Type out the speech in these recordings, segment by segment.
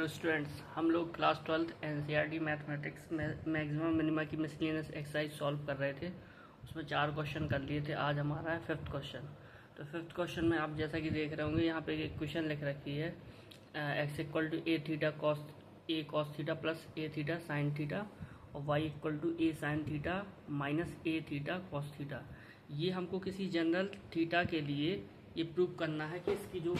Students, हम लोग class 12th NCERT mathematics में मैक्सिमम मिनिमा की मिसलेनियस एक्सरसाइज सॉल्व कर रहे थे। उसमें 4 क्वेश्चन कर लिए थे। आज हमारा है 5th क्वेश्चन। तो 5th क्वेश्चन में आप जैसा कि देख रहे होंगे, यहाँ पे एक क्वेश्चन लिख रखी है x equal to a theta cos theta plus a theta sine theta और y equal to a sine theta minus a theta cos theta. ये हमको किसी जनरल थीटा के लिए ये प्रूव करना है कि इसकी जो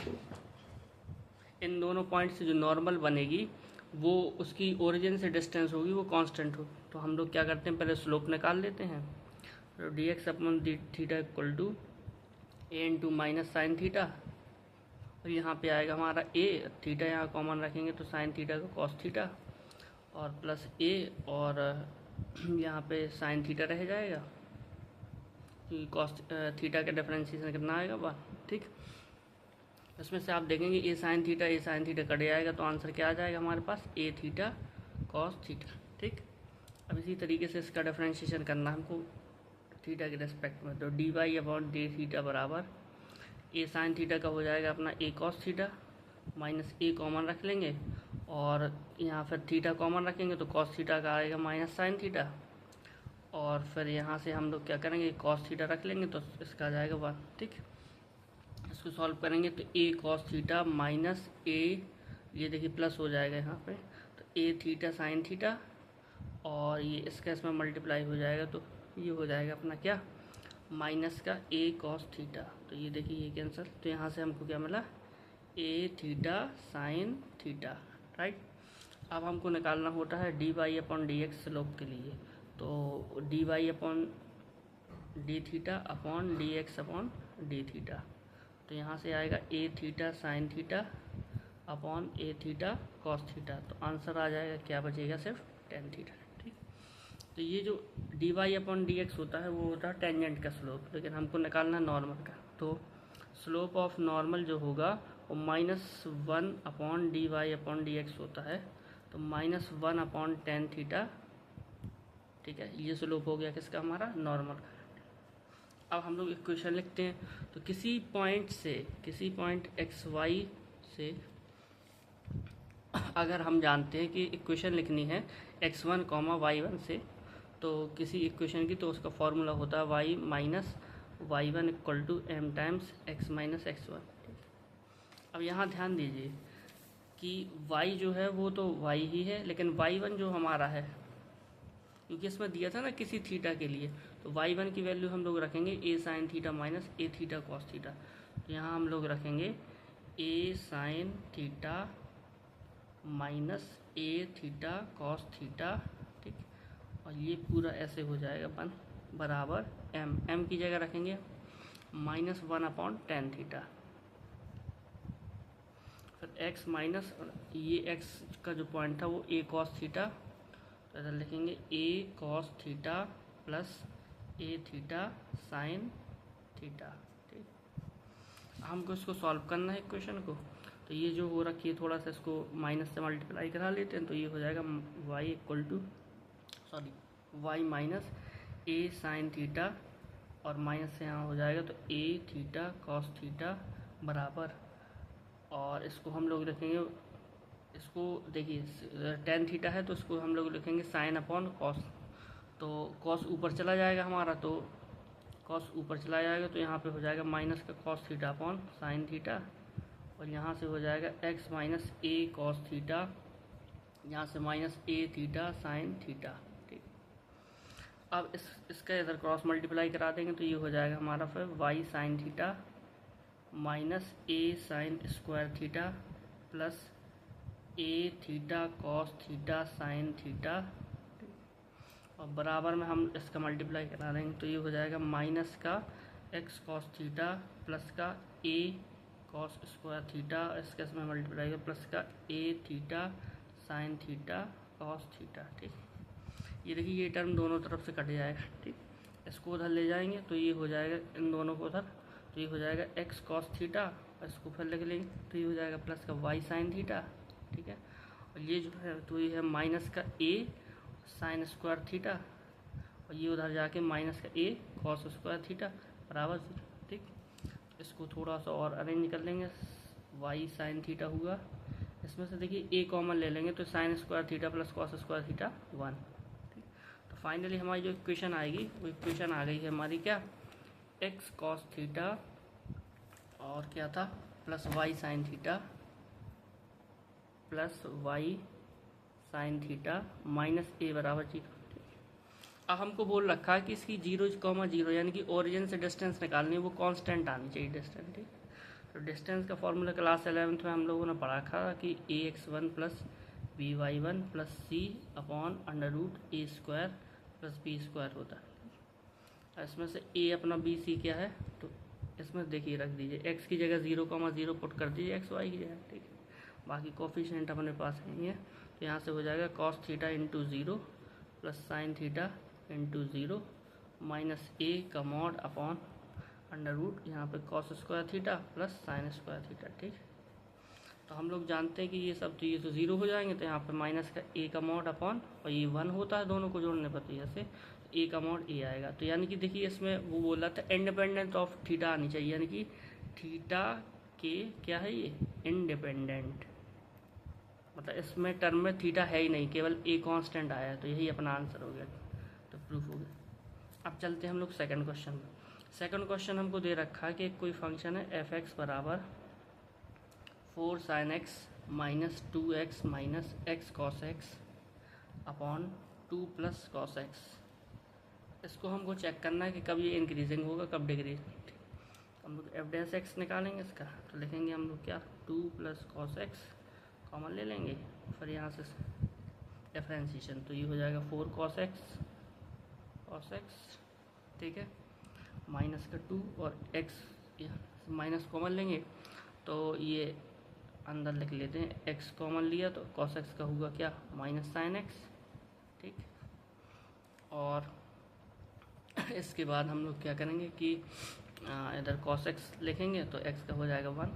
इन दोनों पॉइंट से जो नॉर्मल बनेगी वो उसकी ओरिजिन से डिस्टेंस होगी वो कांस्टेंट हो। तो हम लोग क्या करते हैं, पहले स्लोप निकाल लेते हैं। तो D X upon D theta equal to A into minus sine theta, और यहाँ पे आएगा हमारा ए थीटा, यहाँ कॉमन रखेंगे तो साइन थीटा का कॉस थीटा और प्लस ए, और यहाँ पे साइन थीटा रह जाएगा क्योंकि कॉस थीटा का डिफरेंशिएशन कितना आएगा 1। ठीक, इसमें से आप देखेंगे ए साइन थीटा कट जाएगा तो आंसर क्या आ जाएगा हमारे पास, ए थीटा कॉस थीटा। ठीक, अब इसी तरीके से इसका डिफरेंशिएशन करना हमको थीटा के रेस्पेक्ट में। तो D Y upon D theta बराबर ए साइन थीटा का हो जाएगा अपना A cos theta minus A common रख लेंगे और यहाँ फिर थीटा कॉमन रखेंगे तो कॉस थीटा का आएगा माइनस साइन थीटा, और फिर यहाँ से हम लोग क्या करेंगे, कॉस थीटा रख लेंगे तो इसका आ जाएगा 1। ठीक, इसको सॉल्व करेंगे तो ए कॉस थीटा माइनस ए, ये देखिए प्लस हो जाएगा यहाँ पे, तो ए थीटा साइन थीटा और ये इसका इसमें मल्टीप्लाई हो जाएगा तो ये हो जाएगा अपना क्या, माइनस का ए कॉस थीटा। तो ये देखिए ये कैंसिल, तो यहाँ से हमको क्या मिला, A theta sine theta. Right, अब हमको निकालना होता है D Y upon D X slope के लिए। तो D Y upon D theta upon D X upon D theta, तो यहाँ से आएगा A theta sine theta upon A theta cos theta. तो आंसर आ जाएगा, क्या बचेगा, सिर्फ टेन थीटा। ठीक, तो ये जो D Y upon D X होता है वो होता है टेंजेंट का स्लोप, लेकिन हमको निकालना नॉर्मल का। तो स्लोप ऑफ नॉर्मल जो होगा वो -1 upon D Y upon D X होता है, तो -1 अपॉन टेन थीटा। ठीक है, ये स्लोप हो गया किसका, हमारा नॉर्मल का। अब हम लोग इक्वेशन लिखते हैं। तो किसी पॉइंट एक्स वाई से अगर हम जानते हैं कि इक्वेशन लिखनी है x1 y1 से, तो किसी इक्वेशन की, तो उसका फॉर्मूला होता है y minus y1 equal to m times x minus x1। अब यहाँ ध्यान दीजिए कि y जो है वो तो y ही है, लेकिन y1 जो हमारा है, क्योंकि इसमें दिया था ना किसी थीटा के लिए, तो y1 की वैल्यू हम लोग रखेंगे ए sine theta minus a theta cos theta. तो यहाँ हम लोग रखेंगे ए sine theta minus a theta cos theta. ठीक, और ये पूरा ऐसे हो जाएगा बराबर m की जगह रखेंगे -1 अपॉन टेन थीटा, फिर x माइनस, ये x का जो पॉइंट था वो ए कॉस थीटा, तो ऐसा लिखेंगे ए cos theta plus a theta sine theta. ठीक, हमको इसको सॉल्व करना है इक्वेशन को। तो ये जो हो रखी है, थोड़ा सा इसको माइनस से मल्टीप्लाई करा लेते हैं, तो ये हो जाएगा y minus a sine theta और माइनस से यहाँ हो जाएगा तो ए थीटा कॉस थीटा बराबर, और इसको हम लोग लिखेंगे, इसको देखिए टेन थीटा है तो इसको हम लोग लिखेंगे साइन अपॉन कॉस। तो कॉस ऊपर चला जाएगा हमारा, तो कॉस ऊपर चला जाएगा तो यहाँ पे हो जाएगा माइनस का cos theta upon sine theta, और यहाँ से हो जाएगा x माइनस ए कॉस थीटा, यहाँ से minus a theta sine theta. ठीक, अब इसका इधर क्रॉस मल्टीप्लाई करा देंगे तो ये हो जाएगा हमारा फिर y sine theta minus a sine square theta plus a theta cos theta sine theta, और बराबर में हम इसका मल्टीप्लाई करा देंगे तो ये हो जाएगा माइनस का एक्स कॉस थीटा प्लस का ए कॉस स्क्वायर थीटा, इसका इसमें मल्टीप्लाई कर प्लस का a theta sine theta cos theta. ठीक, ये देखिए ये टर्म दोनों तरफ से कट जाएगा। ठीक, इसको उधर ले जाएंगे तो ये हो जाएगा इन दोनों को उधर, तो ये हो जाएगा एक्स कॉस थीटा, इसको फिर लिख लेंगे तो ये हो जाएगा प्लस का वाई साइन थीटा। ठीक है, और ये जो है तो ये है माइनस का ए साइन स्क्वायर थीटा, और ये उधर जाके माइनस का ए कॉस स्क्वायर थीटा बराबर 0। ठीक, इसको थोड़ा सा और अरेंज कर लेंगे, वाई साइन थीटा हुआ, इसमें से देखिए ए कॉमन ले लेंगे तो sign square theta plus cos square theta 1। ठीक, तो फाइनली हमारी जो इक्वेशन आएगी वो इक्वेशन आ गई है हमारी क्या, एक्स कॉस थीटा और क्या था plus y sine theta plus y sine theta minus a बराबर 0। अब हमको बोल रखा है कि इसकी 0,0 यानी कि ओरिजिन से डिस्टेंस निकालनी है, वो कांस्टेंट आनी चाहिए डिस्टेंस। ठीक, तो डिस्टेंस का फॉर्मूला क्लास 11th में हम लोगों ने पढ़ा था कि ax1 plus by1 plus c upon under root a square plus b square होता है। इसमें से a अपना b c क्या है, तो इसमें देखिए रख दीजिए x की जगह 0,0 पुट कर दीजिए एक्स वाई की जगह। ठीक है, बाकी कोफिशिएंट अपने पास नहीं है, तो यहाँ से हो जाएगा cos theta into 0 plus sine theta into 0 minus a का मॉड अपॉन अंडर रूट यहाँ पे cos square theta plus sine square theta. ठीक, तो हम लोग जानते हैं कि ये सब तो ये तो 0 हो जाएंगे, तो यहाँ पे माइनस का ए का मॉड अपॉन और ये 1 होता है दोनों को जोड़ने पर, तो यहाँ से ए का मॉड ए आएगा। तो यानी कि देखिए इसमें वो बोला था इंडिपेंडेंट ऑफ थीटा आनी चाहिए, यानी कि थीटा के क्या है ये इंडिपेंडेंट, मतलब इसमें टर्म में थीटा है ही नहीं, केवल ए कांस्टेंट आया है, तो यही अपना आंसर हो गया, तो प्रूफ हो गया। अब चलते हैं हम लोग सेकंड क्वेश्चन में। सेकंड क्वेश्चन हमको दे रखा है कि कोई फंक्शन है एफ एक्स बराबर 4 sine x minus 2x minus x cos x upon 2 plus cos x. इसको हमको चेक करना है कि कब ये इंक्रीजिंग होगा कब डिक्रीज। हम लोग एफ डैश एक्स निकालेंगे इसका, तो लिखेंगे हम लोग क्या 2 प्लस कॉस एक्स कॉमन ले लेंगे, फिर यहाँ से डिफरेंशिएशन, तो ये हो जाएगा 4 कॉस एक्स ठीक है, माइनस का 2 और x माइनस कॉमन लेंगे तो ये अंदर लिख लेते हैं, x कॉमन लिया तो cos x का होगा क्या माइनस साइन x। ठीक, और इसके बाद हम लोग क्या करेंगे कि इधर cos x लिखेंगे तो x का हो जाएगा 1,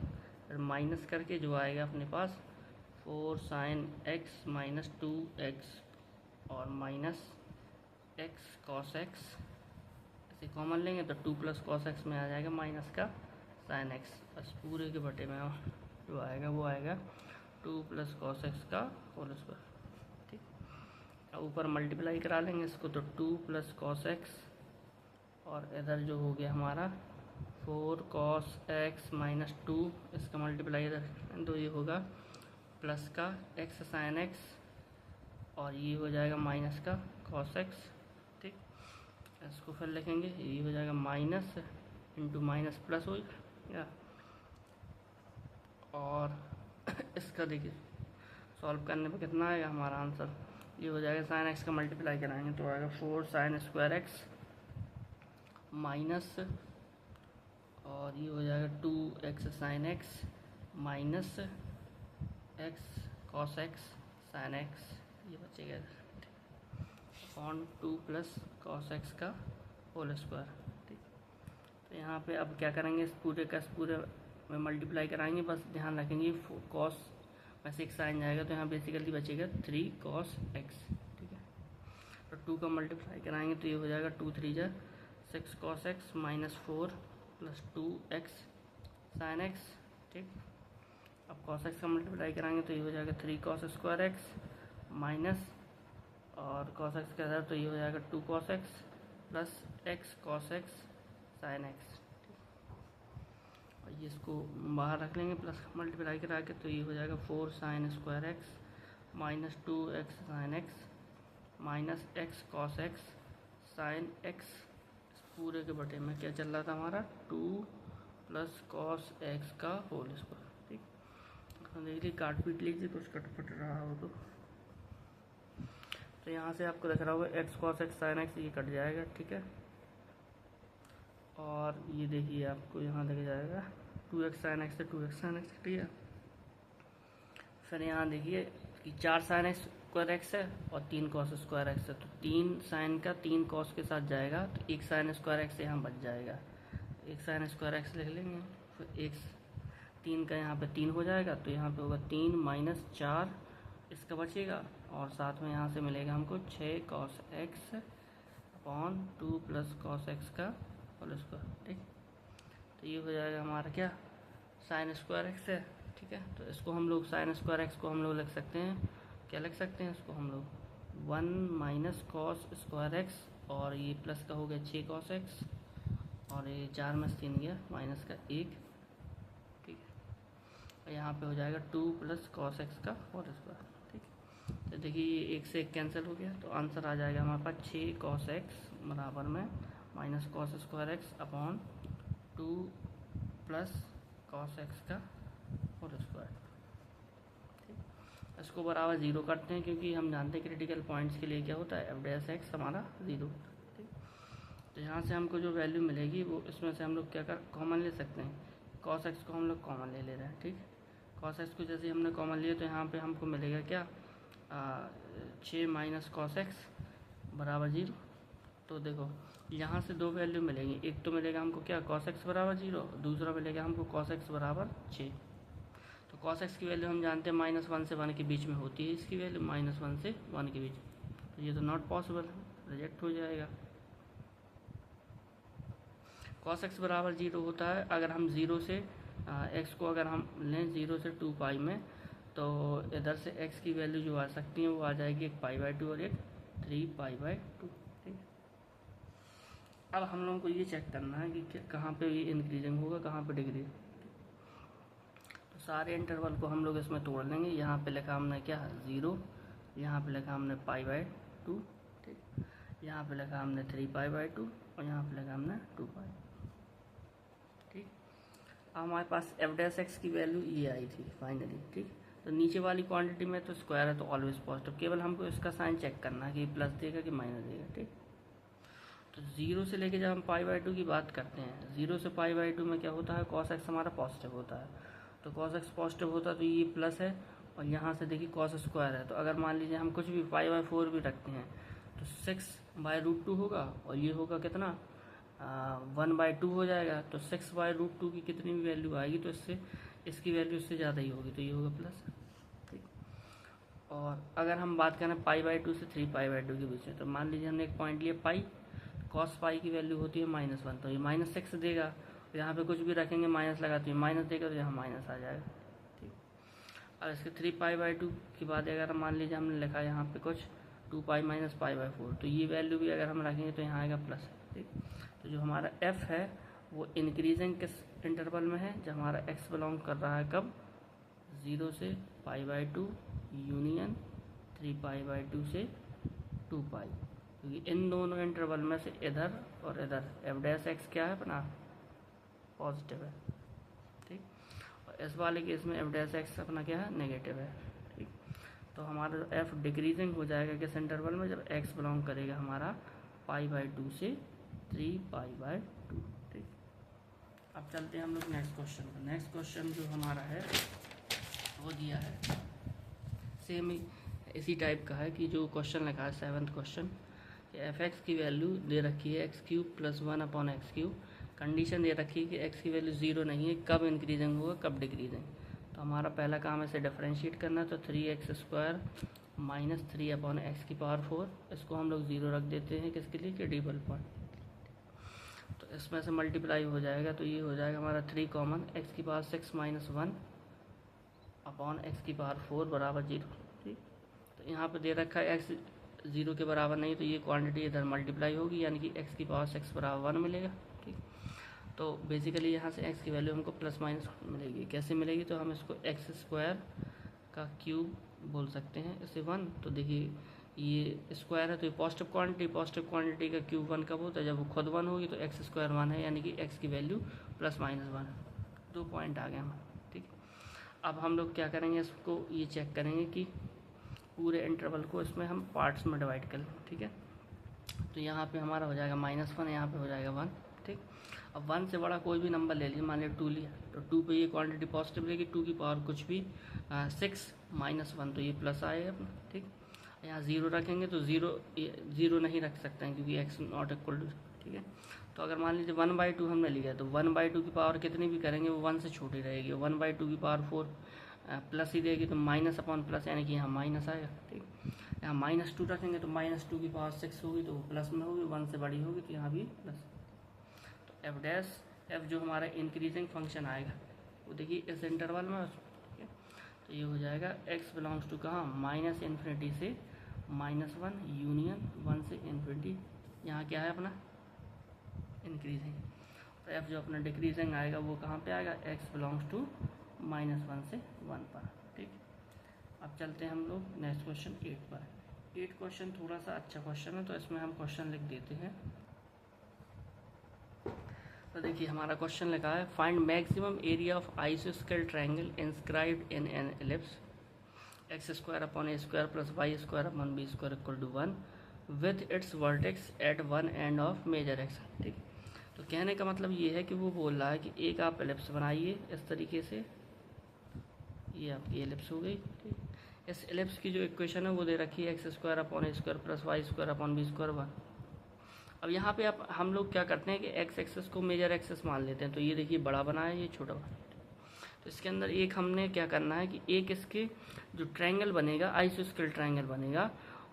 फिर माइनस करके जो आएगा अपने पास 4 साइन x माइनस 2x और minus x cos x, common लेंगे तो 2 प्लस कॉस एक्स में आ जाएगा माइनस का साइन एक्स, बस पूरे के बटे में जो आएगा वो आएगा 2 प्लस कॉस एक्स का होल स्क्वायर। ठीक, अब ऊपर मल्टीप्लाई करा लेंगे इसको, तो 2 प्लस कॉस एक्स और इधर जो हो गया हमारा 4 कॉस एक्स माइनस 2, इसका मल्टीप्लाई इधर तो ये होगा प्लस का एक्स साइन एक्स और ये हो जाएगा माइनस का कॉस एक्स। ठीक, इसको फिर लिखेंगे, ये हो जाएगा माइनस इंटू माइनस प्लस हो गया, और इसका देखिए सॉल्व करने पे कितना आएगा हमारा आंसर, ये हो जाएगा साइन एक्स का मल्टीप्लाई कराएंगे तो आएगा 4 साइन स्क्वायर एक्स माइनस और ये हो जाएगा 2x sine x minus x cos x sine x, ये बचेगा अपॉन 2 प्लस कॉस एक्स का होल स्क्वायर। ठीक, तो यहाँ पे अब क्या करेंगे, इस पूरे का इस पूरे में मल्टीप्लाई कराएंगे, बस ध्यान रखेंगे कॉस में 6 साइन जाएगा तो यहाँ बेसिकली बचेगा 3 कॉस एक्स। ठीक है, तो 2 का मल्टीप्लाई कराएंगे तो ये हो जाएगा 2 3 जा 6 cos x minus 4 plus 2x sine x. ठीक, अब कॉस एक्स का मल्टीप्लाई कराएंगे तो ये हो जाएगा 3 कॉस स्क्वायर एक्स माइनस और कॉस एक्स का इधर तो ये हो जाएगा 2 cos x plus x cos x sine x. और ये इसको बाहर रख लेंगे प्लस मल्टीप्लाई करा के, तो ये हो जाएगा 4 sine square x minus 2x sine x minus x cos x sine x, पूरे के बटे में क्या चल रहा था हमारा 2 प्लस कॉस एक्स का होल स्क्वायर। ठीक, तो देख लीजिए काट पीट लीजिए कुछ कटपट रहा हो तो यहाँ से आपको दिख रहा होगा x cos x sine x, ये कट जाएगा। ठीक है, और ये देखिए आपको यहाँ दिख जाएगा 2x साइन एक्स से 2x साइन एक्स। ठीक है, फिर यहाँ देखिए कि 4 साइन एक्स स्क्वायर एक्स है और 3 कॉस स्क्वायर एक्स है, तो 3 साइन का 3 कॉस के साथ जाएगा तो 1 साइन स्क्वायर एक्स यहाँ बच जाएगा, 1 साइन स्क्वायर एक्स लिख लेंगे, फिर 3 का यहाँ पे 3 हो जाएगा तो यहाँ पे होगा 3 माइनस 4 इसका बचेगा, और साथ में यहाँ से मिलेगा हमको 6 cos x upon 2 plus cos x का होल स्क्वायर। ठीक, तो ये हो जाएगा हमारा क्या साइन स्क्वायर एक्स है ठीक है। तो इसको हम लोग साइन स्क्वायर एक्स को हम लोग लिख सकते हैं, क्या लिख सकते हैं इसको हम लोग 1 माइनस कॉस स्क्वायर एक्स, और ये प्लस का हो गया 6 कॉस एक्स, और ये 4 में 3 गया माइनस का 1, ठीक है। और यहाँ पे हो जाएगा 2 प्लस कॉस एक्स का होल स्क्वायर, ठीक है। तो देखिए ये 1 से 1 कैंसिल हो गया, तो आंसर आ जाएगा हमारे पास 6 कॉस एक्स बराबर में minus cos square x upon 2 plus cos x का होल स्क्वायर। इसको बराबर 0 करते हैं, क्योंकि हम जानते हैं क्रिटिकल पॉइंट्स के लिए क्या होता है, एफ डैश एक्स हमारा 0, ठीक। तो यहाँ से हमको जो वैल्यू मिलेगी वो इसमें से हम लोग क्या कर कॉमन ले सकते हैं, कॉस एक्स को हम लोग कॉमन ले रहे हैं, ठीक। कॉस एक्स को जैसे हमने कॉमन लिया तो यहाँ पे हमको मिलेगा क्या 6 माइनस कॉस एक्स बराबर 0। तो देखो यहाँ से दो वैल्यू मिलेंगी, एक तो मिलेगा हमको क्या कॉस एक्स बराबर 0, दूसरा मिलेगा हमको कॉस एक्स बराबर 6। तो कॉस एक्स की वैल्यू हम जानते हैं -1 से 1 के बीच में होती है, इसकी वैल्यू -1 से 1 के बीच, तो ये तो नॉट पॉसिबल, रिजेक्ट हो जाएगा। कॉस एक्स बराबर 0 होता है अगर हम 0 से एक्स को अगर हम लें 0 से 2 पाई में, तो इधर से एक्स की वैल्यू जो आ सकती है वो आ जाएगी एक π/2 और एक 3π/2, ठीक। अब हम लोगों को ये चेक करना है कि कहाँ पे ये इंक्रीजिंग होगा, कहाँ पे डिक्रीज। तो सारे इंटरवल को हम लोग इसमें तोड़ लेंगे। यहाँ पे लिखा हमने क्या 0, यहाँ पे लिखा हमने π/2, ठीक। यहाँ पे लिखा हमने 3π/2 और यहाँ पे लिखा हमने 2π, ठीक। अब हमारे पास एफ डैश एक्स की वैल्यू ये आई थी फाइनली, ठीक। तो नीचे वाली क्वांटिटी में तो स्क्वायर है तो ऑलवेज पॉजिटिव, केवल हमको इसका साइन चेक करना है कि प्लस देगा कि माइनस देगा, ठीक। तो 0 से लेके जब हम π/2 की बात करते हैं, 0 से π/2 में क्या होता है, cos x हमारा पॉजिटिव होता है। तो cos x पॉजिटिव होता है तो ये प्लस है, और यहाँ से देखिए cos स्क्वायर है, तो अगर मान लीजिए हम कुछ भी π/4 भी रखते हैं तो 6/√2 होगा, और ये होगा कितना 1/2 हो जाएगा। तो 6/√2 की कितनी भी वैल्यू आएगी तो इससे इसकी वैल्यू इससे ज़्यादा ही होगी, तो ये होगा प्लस, ठीक। और अगर हम बात करें π/2 से 3π/2 के बीच में, तो मान लीजिए हमने एक पॉइंट लिया पाई, कॉस पाई की वैल्यू होती है -1, तो ये -6 देगा, तो यहाँ पे कुछ भी रखेंगे माइनस लगाते हैं माइनस देगा, तो यहाँ माइनस आ जाएगा, ठीक। और इसके 3π/2 की बात अगर मान लीजिए हमने लिखा यहाँ पे कुछ 2π - π/4, तो ये वैल्यू भी अगर हम रखेंगे तो यहाँ आएगा प्लस, ठीक। तो जो हमारा एफ है वो इंक्रीजिंग किस इंटरवल में है, जब हमारा एक्स बिलोंग कर रहा है कब 0 से π/2 यूनियन 3π/2 से 2π, क्योंकि इन दोनों इंटरवल में से इधर और इधर एफ डैश एक्स क्या है अपना पॉजिटिव है, ठीक। और इस वाले केस में एफ डैश एक्स अपना क्या है नेगेटिव है, ठीक। तो हमारा एफ डिक्रीजिंग हो जाएगा किस इंटरवल में, जब एक्स बिलोंग करेगा हमारा π/2 से 3π/2, ठीक। अब चलते हैं हम लोग नेक्स्ट क्वेश्चन पर। नेक्स्ट क्वेश्चन जो हमारा है वो दिया है सेम ही इसी टाइप का है कि जो क्वेश्चन लिखा है 7th क्वेश्चन, एफ एक्स की वैल्यू दे रखी है x³ + 1/x³, कंडीशन दे रखी है कि x की वैल्यू 0 नहीं है, कब इंक्रीजिंग होगा कब डिक्रीजिंग। तो हमारा पहला काम है इसे डिफरेंशिएट करना, तो 3x² - 3/x⁴, इसको हम लोग 0 रख देते हैं किसके लिए, क्रिटिकल पॉइंट। तो इसमें से मल्टीप्लाई हो जाएगा, तो ये हो जाएगा हमारा 3 कॉमन x⁶ - 1/x⁴ बराबर 0, ठीक। तो यहाँ पे दे रखा है x 0 के बराबर नहीं, तो ये क्वांटिटी इधर मल्टीप्लाई होगी, यानी कि x⁶ बराबर 1 मिलेगा, ठीक। तो बेसिकली यहाँ से x की वैल्यू हमको प्लस माइनस मिलेगी, कैसे मिलेगी, तो हम इसको x² का क्यूब बोल सकते हैं, इसे 1। तो देखिए ये स्क्वायर है तो ये पॉजिटिव क्वांटिटी का क्यूब 1 कब होता है, जब वो खुद 1 होगी, तो x² 1 है, यानी कि x की वैल्यू +-1 है। 2 पॉइंट आ गए हमारे, ठीक। अब हम लोग क्या करेंगे, इसको ये चेक करेंगे कि पूरे इंटरवल को इसमें हम पार्ट्स में डिवाइड कर लें, ठीक है। तो यहाँ पे हमारा हो जाएगा -1, यहाँ पे हो जाएगा 1, ठीक। अब 1 से बड़ा कोई भी नंबर ले लीजिए, मान लिया 2 लिया, तो 2 पे ये क्वांटिटी पॉजिटिव रहेगी, 2 की पावर कुछ भी 6 - 1, तो ये प्लस आएगा अपना, ठीक। यहाँ 0 रखेंगे तो 0 नहीं रख सकते हैं क्योंकि x ≠ = ठीक है। तो अगर मान लीजिए 1/2 हमने लिया, तो 1/2 की पावर कितनी भी करेंगे वो 1 से छोटी रहेगी, 1/2 की पावर 4 प्लस ही देगी, तो -/+, यानी कि यहाँ माइनस आएगा, ठीक। यहाँ -2 रखेंगे तो -2 की पावर 6 होगी, तो वो प्लस में होगी, 1 से बड़ी होगी, तो यहाँ भी प्लस। तो एफ जो हमारा इंक्रीजिंग फंक्शन आएगा वो देखिए इस इंटरवल में तो ये हो जाएगा x बिलोंग्स टू कहाँ, माइनस इन्फिनिटी से -1 यूनियन 1 से इन्फिनिटी। यहाँ क्या है अपना इंक्रीजिंग, तो f जो अपना डिक्रीजिंग आएगा वो कहाँ पे आएगा, x बिलोंग्स टू -1 से 1 पर। ठीक, अब चलते हैं हम लोग नेक्स्ट क्वेश्चन 8 पर। 8 क्वेश्चन थोड़ा सा अच्छा क्वेश्चन है, तो इसमें हम क्वेश्चन लिख देते हैं। तो देखिए हमारा क्वेश्चन लिखा है, फाइंड मैक्सिमम एरिया ऑफ आइसोस्केल triangle inscribed in an ellipse x² upon a² plus y² upon b² equal to 1 with its vertex at one end of major axis. ठीक, तो कहने का मतलब ये है कि वो बोल रहा है कि एक आप एलिप्स बनाइए इस तरीके से, ये आपकी एलिप्स हो गई। ठीक, इस एलिप्स की जो इक्वेशन है वो दे रखी है x² upon a² plus y² upon b² 1। अब यहाँ पे आप हम लोग क्या करते हैं कि एक्स एक्सेस को मेजर एक्सेस मान लेते हैं, तो ये देखिए बड़ा बना है, ये छोटा बना है। तो इसके अंदर एक हमने क्या करना है कि एक इसके जो ट्रायंगल बनेगा, आइसोस्केल ट्रायंगल बनेगा,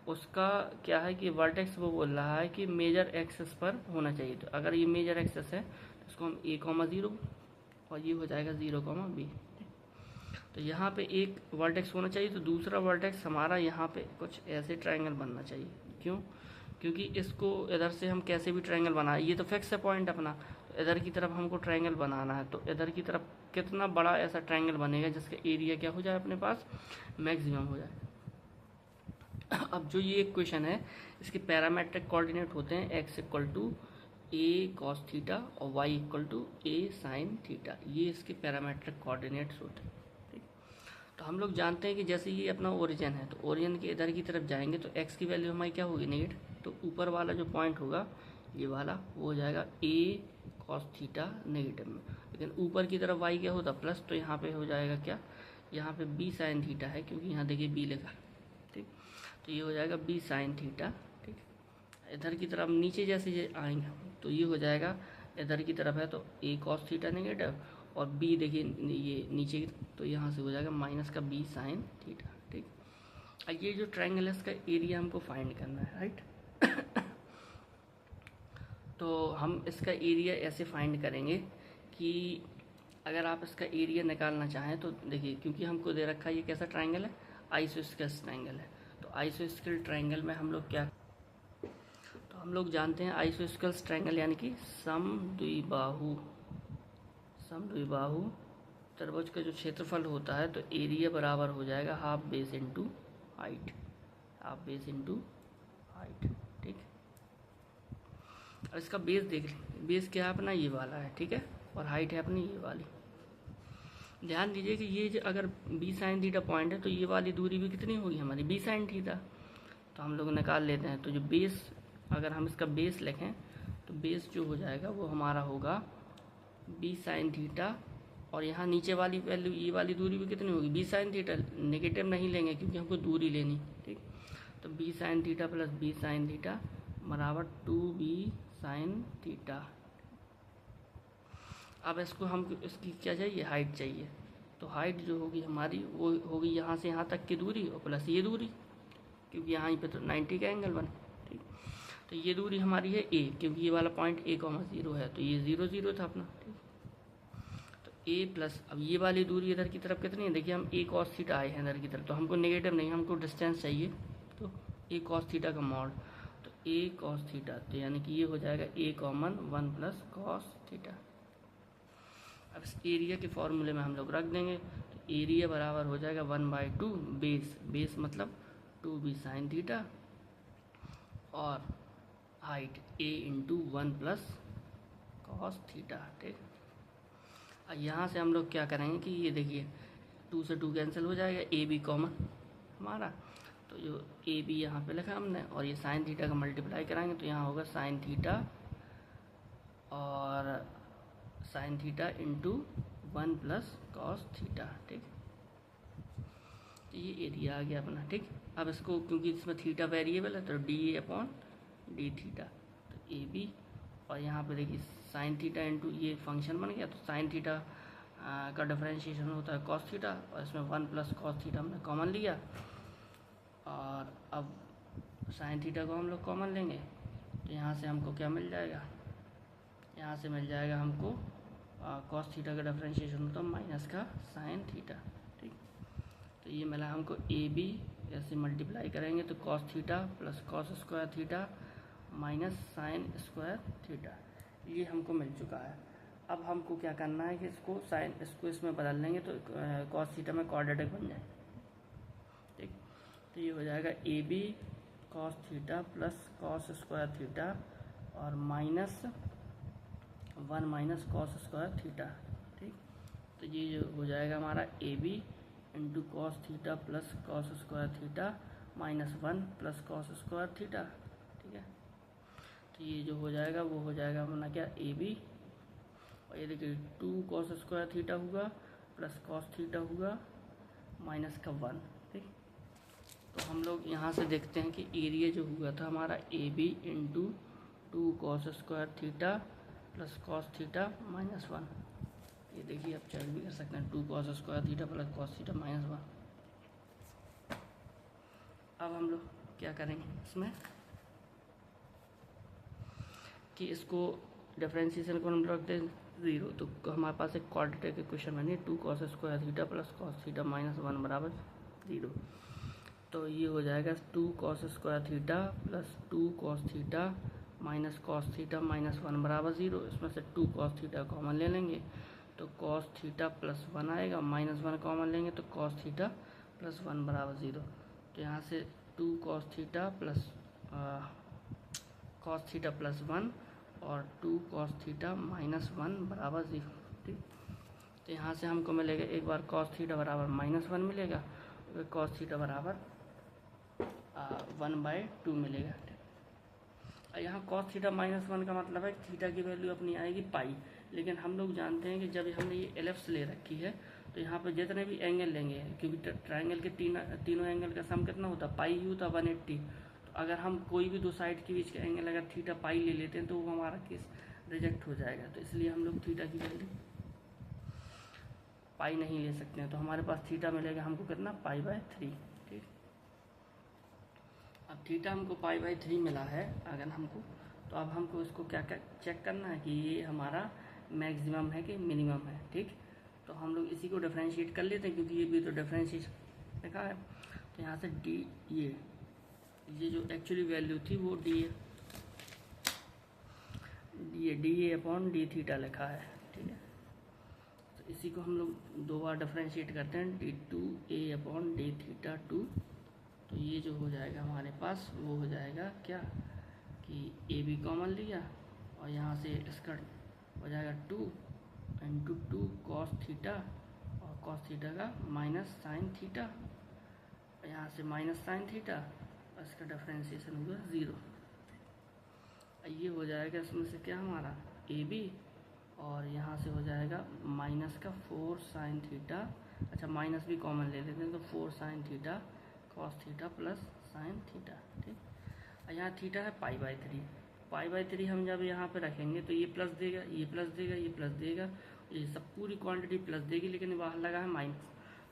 उसका क्या है कि वर्टेक्स वो बोल रहा है कि मेजर एक्सेस पर होना चाहिए। तो अगर ये मेजर एक्सेस है तो इसको हम a,0 और ये हो जाएगा 0,b। तो यहाँ पे एक वर्टेक्स होना चाहिए, तो दूसरा वर्टेक्स हमारा यहाँ पे कुछ ऐसे ट्रायंगल बनना चाहिए। क्यों, क्योंकि इसको इधर से हम कैसे भी ट्रायंगल बनाए, ये तो फिक्स है पॉइंट अपना, तो इधर की तरफ हमको ट्रायंगल बनाना है, तो इधर की तरफ कितना बड़ा ऐसा ट्रायंगल बनेगा जिसका एरिया क्या हो जाए अपने पास, मैक्सिमम हो जाए। अब जो ये इक्वेशन है इसके पैरामेट्रिक कोऑर्डिनेट होते हैं x equal to a cos theta और y equal to a sin theta, ये इसके पैरामेट्रिक कोऑर्डिनेट्स होते हैं। ठीक, तो हम लोग जानते हैं कि जैसे ये अपना ओरिजिन है, तो ओरिजिन के इधर की तरफ जाएंगे तो x की वैल्यू हमारी क्या होगी, नेगेटिव। तो ऊपर वाला जो पॉइंट होगा ये वाला वो हो जाएगा a cos थीटा नेगेटिव में, लेकिन ऊपर की तरफ y क्या होता प्लस, तो यहाँ पे हो जाएगा क्या, यहाँ पे b sin थीटा है, क्योंकि यहाँ देखिए b लिखा। ठीक, तो ये हो जाएगा b sin थीटा। ठीक, इधर की तरफ नीचे जैसे ये आएंगे तो ये हो जाएगा इधर की तरफ है तो a cos थीटा नेगेटिव, और b देखिए ये नीचे, तो यहाँ से हो जाएगा माइनस का b sin थीटा। ठीक, अब ये जो ट्रायंगल है इसका एरिया हमको फाइंड करना है, राइट। तो हम इसका एरिया ऐसे फाइंड करेंगे कि अगर आप इसका एरिया निकालना चाहें तो देखिए, क्योंकि हमको दे रखा है ये कैसा ट्रायंगल है, आइसोस्केल ट्रायंगल है, तो आइसोस्केल ट्रायंगल में हम लोग क्या, तो हम लोग जानते हैं आइसोस्केल ट्रायंगल यानी कि समद्विबाहु त्रिभुज का जो क्षेत्रफल होता है, तो एरिया बराबर हो जाएगा half base into height, half base into height. ठीक, और इसका बेस देख लें, बेस क्या है अपना ये वाला है, ठीक है, और हाइट है अपनी ये वाली। ध्यान दीजिए कि ये जो अगर b sin थीटा पॉइंट है तो ये वाली दूरी भी कितनी होगी हमारी b sin थीटा, तो हम लोग निकाल लेते हैं। तो जो बेस, अगर हम इसका बेस लिखें तो बेस जो हो जाएगा वो हमारा होगा b sin थीटा, और यहाँ नीचे वाली वैल्यू ये वाली दूरी भी कितनी होगी b sin थीटा, नेगेटिव नहीं लेंगे क्योंकि हमको दूरी लेनी। ठीक, तो b sin theta plus b sin theta बराबर 2b sin थीटा। अब इसको हम इसकी क्या चाहिए, हाइट चाहिए, तो हाइट जो होगी हमारी वो होगी यहाँ से यहाँ तक की दूरी और प्लस ये दूरी, क्योंकि यहाँ पे तो 90 का एंगल बने। ठीक, तो ये दूरी हमारी है a, क्योंकि ये वाला पॉइंट a,0 है, तो ये 0 0 था अपना। ठीक, तो a प्लस, अब ये वाली दूरी इधर की तरफ कितनी है, देखिए हम a cos थीटा आए हैं इधर की तरफ, तो हमको नेगेटिव नहीं, हमको डिस्टेंस चाहिए, तो a cos थीटा का मॉड, तो a cos थीटा, तो यानी कि ये हो जाएगा a common 1 plus cos theta. अब इस एरिया के फॉर्मूले में हम लोग रख देंगे, तो एरिया बराबर हो जाएगा 1/2 बेस, बेस मतलब 2b sin थीटा, और height a into 1 plus cos theta. ठीक, अब यहाँ से हम लोग क्या करेंगे कि ये देखिए 2 से 2 कैंसिल हो जाएगा, ए बी कॉमन हमारा, तो जो ए बी यहाँ पे लिखा हमने, और ये साइन थीटा का मल्टीप्लाई कराएंगे तो यहाँ होगा साइन थीटा और sign theta into 1 plus cos theta. ठीक, तो ये एरिया आ गया अपना। ठीक, अब इसको क्योंकि इसमें थीटा वेरिएबल है तो D A upon D theta, तो ए बी, और यहाँ पे देखिए साइन थीटा इंटू ये फंक्शन बन गया, तो साइन थीटा का डिफरेंशिएशन होता है कॉस थीटा, और इसमें 1 प्लस कॉस थीटा हमने कॉमन लिया, और अब साइन थीटा को हम लोग कॉमन लेंगे तो यहाँ से हमको क्या मिल जाएगा, यहाँ से मिल जाएगा हमको कॉस थीटा का डिफरेंशिएशन होता है माइनस का साइन थीटा। ठीक, तो ये मिला हमको ए बी, ऐसे मल्टीप्लाई करेंगे तो cos theta plus cos square theta minus sign square theta, ये हमको मिल चुका है। अब हमको क्या करना है कि इसको साइन इसको इसमें बदल लेंगे तो कॉस थीटा में क्वाड्रेटिक बन जाए, ठीक। तो ये हो जाएगा a b cos theta plus cos square theta और minus 1 minus cos square theta, ठीक। तो ये जो हो जाएगा हमारा A B into cos theta plus cos square theta minus 1 plus cos square theta, ठीक है। तो ये जो हो जाएगा वो हो जाएगा अपना क्या ए बी, और ये देखिए 2 कॉस स्क्वायर थीटा हुआ प्लस कॉस थीटा हुआ माइनस का 1, ठीक। तो हम लोग यहाँ से देखते हैं कि एरिया जो हुआ था हमारा A B into 2 cos square theta plus cos theta minus 1, ये देखिए आप चेक भी कर सकते हैं 2 cos square theta plus cos theta minus 1। अब हम लोग क्या करेंगे इसमें कि इसको डिफरेंशिएशन को हम रखते हैं 0, तो हमारे पास एक क्वाड्रेटिक इक्वेशन बनी 2 cos square theta plus cos theta minus 1 बराबर 0। तो ये हो जाएगा 2 cos square theta plus 2 cos theta minus cos theta minus 1 बराबर 0। इसमें से 2 कॉस थीटा कॉमन ले लेंगे तो कॉस थीटा प्लस 1 आएगा, माइनस 1 कॉमन लेंगे तो कॉस थीटा प्लस 1 बराबर 0। तो यहाँ से 2 cos theta plus cos theta plus 1 और 2 कॉस थीटा माइनस 1 बराबर 0, ठीक। तो यहाँ से हमको मिलेगा एक बार कॉस थीटा बराबर माइनस 1 मिलेगा, कॉस थीटा बराबर 1/2 मिलेगा। यहाँ कॉस थीटा माइनस 1 का मतलब है थीटा की वैल्यू अपनी आएगी पाई, लेकिन हम लोग जानते हैं कि जब हमने ये एलिप्स ले रखी है तो यहाँ पर जितने भी एंगल लेंगे, क्योंकि ट्राइंगल के तीनों एंगल का सम कितना होता है पाई ही होता 180। तो अगर हम कोई भी दो साइड के बीच का एंगल अगर थीटा पाई ले लेते हैं तो वो हमारा केस रिजेक्ट हो जाएगा। तो इसलिए हम लोग थीटा की वैल्यू पाई नहीं ले सकते हैं, तो हमारे पास थीटा मिलेगा हमको कितना पाई/3, ठीक। अब थीटा हमको पाई/3 मिला है अगर हमको, तो अब हमको इसको क्या क्या चेक करना है कि ये हमारा मैक्सिमम है कि मिनिमम है, ठीक। तो हम लोग इसी को डिफरेंशिएट कर लेते हैं क्योंकि ये भी तो डिफरेंशिएट लिखा है। तो यहाँ से डी ये जो एक्चुअली वैल्यू थी वो D A upon D theta लिखा है, ठीक है। तो इसी को हम लोग 2 बार डिफरेंशिएट करते हैं d2a अपॉन डी थीटा 2। तो ये जो हो जाएगा हमारे पास वो हो जाएगा क्या कि ए बी कॉमन लिया और यहाँ से इसका हो जाएगा 2 इंटू 2 कॉस थीटा और कॉस थीटा का माइनस साइन थीटा, और यहाँ से माइनस साइन थीटा और इसका डिफरेंशिएशन हुआ 0। ये हो जाएगा इसमें से क्या हमारा ए बी, और यहाँ से हो जाएगा माइनस का 4 साइन थीटा, अच्छा माइनस भी कॉमन ले लेते हैं तो 4 sign theta cos theta plus sine theta, ठीक। और यहाँ थीटा है पाई/3 हम जब यहाँ पे रखेंगे तो ये प्लस देगा, ये प्लस देगा, ये प्लस देगा, ये सब पूरी क्वांटिटी प्लस देगी, लेकिन बाहर लगा है माइनस।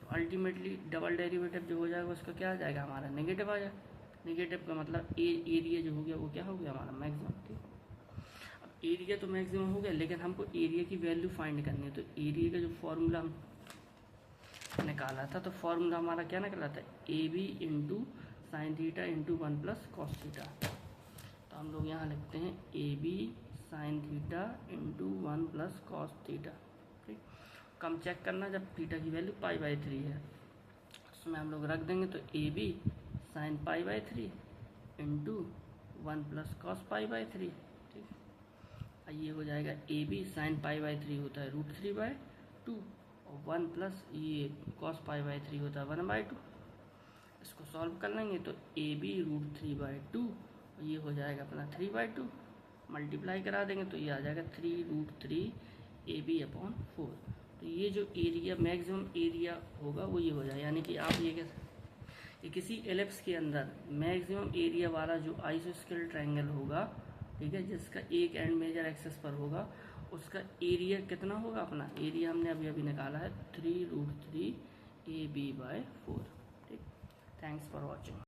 तो अल्टीमेटली डबल डेरिवेटिव जो हो जाएगा उसका क्या आ जाएगा हमारा नेगेटिव आ जाएगा। नेगेटिव का मतलब एरिया जो हो गया वो क्या हो गया हमारा मैक्सिमम, ठीक। अब एरिया तो मैक्सिमम हो गया, लेकिन हमको एरिया की वैल्यू फाइंड करनी है। तो एरिया का जो फॉर्मूला हम निकाला था तो फॉर्मूला हमारा क्या निकला था A B into sine theta into 1 plus cos theta. तो हम लोग यहाँ लिखते हैं A B sine theta into 1 plus cos theta, ठीक। कम चेक करना जब थीटा की वैल्यू पाई/3 है, उसमें हम लोग रख देंगे तो ए बी साइन पाई/3 इंटू 1 प्लस कॉस पाई/3, ठीक। ये हो जाएगा ए बी साइन पाई/3 होता है √3/2 और 1 प्लस ये कॉस पाई/3 होता है 1/2। इसको सॉल्व कर लेंगे तो ए बी √3/2 और ये हो जाएगा अपना 3/2, मल्टीप्लाई करा देंगे तो ये आ जाएगा 3√3 ए बी अपॉन 4। तो ये जो एरिया मैक्सिमम एरिया होगा वो ये हो जाएगा, यानी कि आप ये किसी एलिप्स के अंदर मैक्सिमम एरिया वाला जो आइसोस्केल ट्रायंगल होगा, ठीक है, जिसका एक एंड मेजर एक्सेस पर होगा, उसका एरिया कितना होगा अपना एरिया हमने अभी निकाला है 3√3 AB/4, ठीक। Thanks for watching.